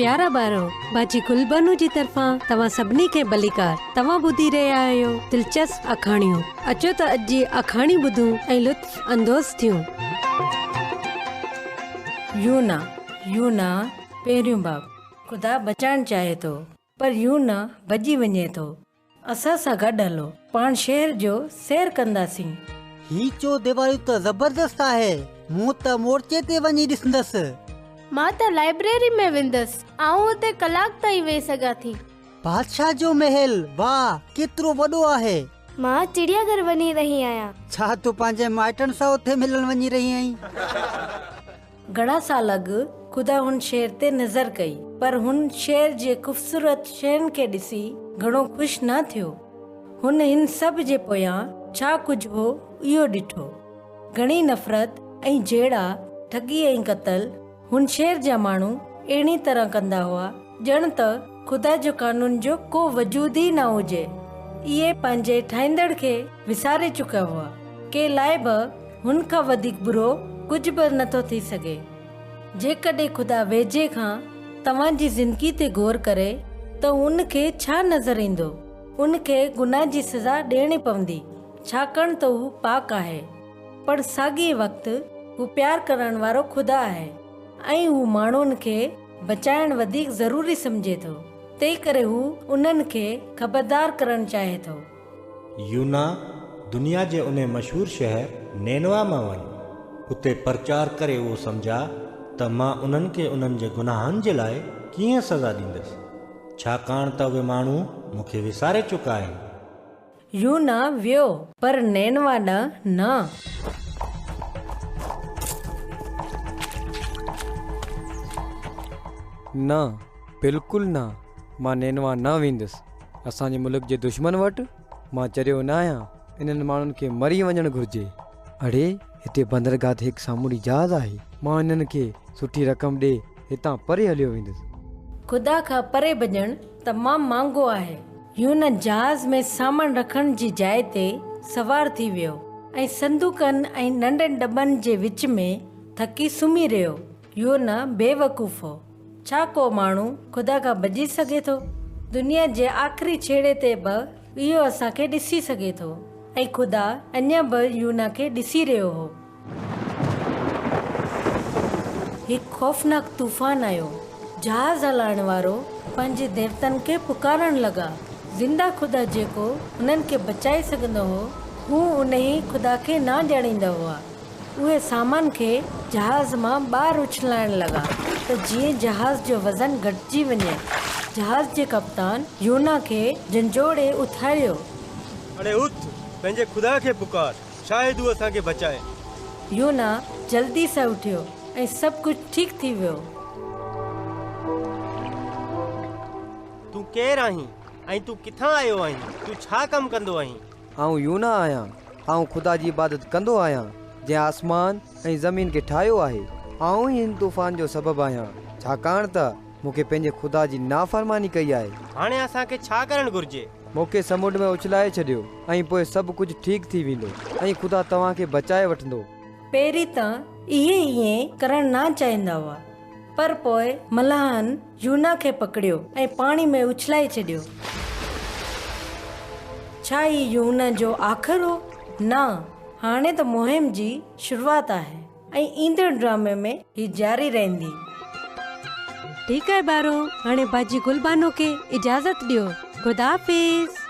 प्यारा ॿारो, बाजी गुलबनू जी तरफ़ां तव्हां सभिनी खे भलीकार। तव्हां ॿुधी रहिया आहियो दिलचस्प अखाणियूं। अचो त अॼु जी अखाणी ॿुधूं ऐं लुत्फ़ अंदोज़ थियूं। यूना पहिरियों बाप। ख़ुदा बचाइण चाहे थो, पर यूना भॼी वञे थो। असां सां गॾु हलो, पाण शहर जो सैर कंदासीं। ही चो दिवाली तो जबरदस्त आहे। मूं त मोर्चे ते वञी ॾिसंदसि। मां त लाइब्रेरी में वेंदसि। आऊं उते कलाक ताईं वेही सघां थी। बादशाह जो महल, वाह केतिरो वॾो आहे। मां चिड़ियाघर वञी रही आहियां। छा तूं पंहिंजे माइटनि सां उते मिलण वञी रही आहीं? घणा साल अॻु ख़ुदा हुन शहर ते नज़र कई, पर हुन शहर जे ख़ूबसूरत शहरनि खे ॾिसी घणो ख़ुशि न थियो। हुन हिन सभ जे पोयां छा कुझु हो इहो ॾिठो। घणी नफ़रत ऐं झेड़ा, ठगी ऐं क़तल हुन शहर जा माण्हू अहिड़ी तरह कंदा हुआ ॼण त ख़ुदा जो कानून जो को वजूद ई न हुजे। इहे पंहिंजे ठाहींदड़ खे विसारे चुका हुआ। के लाइ बि हुन खां वधीक बुरो कुझु बि नथो थी सघे। जेकॾहिं ख़ुदा वेझे खां तव्हांजी ज़िंदगी ते गौर करे त उनखे छा नज़र ईंदो। उनखे गुनाह जी सज़ा ॾियणी पवंदी, छाकाणि त हू पाक आहे। पर साॻिए वक़्तु हू प्यार करण वारो ख़ुदा आहे ऐं हू माण्हुनि खे बचाइण वधीक ज़रूरी सम्झे थो। तंहिं करे हू उन्हनि खे ख़बरदार करणु चाहे थो। यूना दुनिया जे उन मशहूर शहर नैनवा मां वञ। उते प्रचार करे उहो सम्झा त मां उन्हनि खे उन्हनि जे गुनाहनि जे लाइ कीअं सज़ा ॾींदसि, छाकाणि त उहे माण्हू मूंखे विसारे चुका आहिनि। यूना वियो, पर नैनवा ॾांहुं न। न, बिल्कुलु न, मां नैनवा न वेंदुसि। असांजे मुल्क जे दुश्मन वटि मां चरियो न आहियां। इन्हनि माण्हुनि खे मरी वञणु घुरिजे। अड़े, हिते बंदरगाह ते हिकु सामूंडी जहाज़ आहे। मां इन्हनि खे सुठी रक़म ॾे हितां परे हलियो वेंदुसि। ख़ुदा खां परे भॼणु तमामु महांगो आहे। यूना जहाज़ में सामान रखण जी जाइ ते सवार थी वियो ऐं संदूकनि ऐं नंढनि डॿनि जे विच में थकी सुम्ही रहियो। यूना बेवकूफ़ हो। छा को माण्हू ख़ुदा खां भॼी सघे थो? दुनिया जे आख़िरी छेड़े ते बि इहो असांखे ॾिसी सघे थो ऐं ख़ुदा अञा बि यूना खे ॾिसी रहियो हो। हिकु खौफ़नाक तूफ़ान आयो। जहाज़ हलाइण वारो पंहिंजे देवतनि खे पुकारण लॻा। ज़िंदा ख़ुदा जेको हुननि खे बचाए सघंदो हो, हू उन ई ख़ुदा खे न ॼाणींदा हुआ। उहे सामान खे जहाज़ मां ॿाहिरि उछलाइण लॻा त जीअं जहाज़ जो वज़न घटिजी वञे। जहाज़ जे कप्तान यूना खे झंझोड़े उथारियो। अरे उथ, पंहिंजे ख़ुदा खे पुकार, शायद हू असांखे बचाए। यूना जल्दी सां उथियो ऐं सभु कुझु ठीकु थी वियो। तूं केरु आहीं ऐं तूं किथां आयो आहीं? तूं छा कमु कंदो आहीं? आऊं यूना आहियां। आऊं ख़ुदा जी इबादत कंदो आहियां जंहिं आसमान ऐं ज़मीन खे ठाहियो आहे। आऊं ई हिन तूफ़ान जो सबबु आहियां, छाकाणि त मूंखे पंहिंजे ख़ुदा जी नाफ़रमानी कई आहे। हाणे असांखे छा करणु घुरिजे? मूंखे समुंड में उछलाए छॾियो ऐं पोइ सभु कुझु ठीकु थी वेंदो ऐं ख़ुदा तव्हांखे बचाए वठंदो। पहिरीं त इहे करणु न चाहींदा हुआ, पर पोइ मलाहनि यूना खे पकड़ियो ऐं पाणी में उछलाए छॾियो। छा ही यूना जो आख़िर हो? न, हाणे त मुहिम जी शुरूआत आहे ऐं ईंदड़ ड्रामे में ही जारी रहंदी। ठीकु आहे ॿारो, हाणे बाजी गुलबानो खे इजाज़त ॾियो। ख़ुदा हाफ़िज़।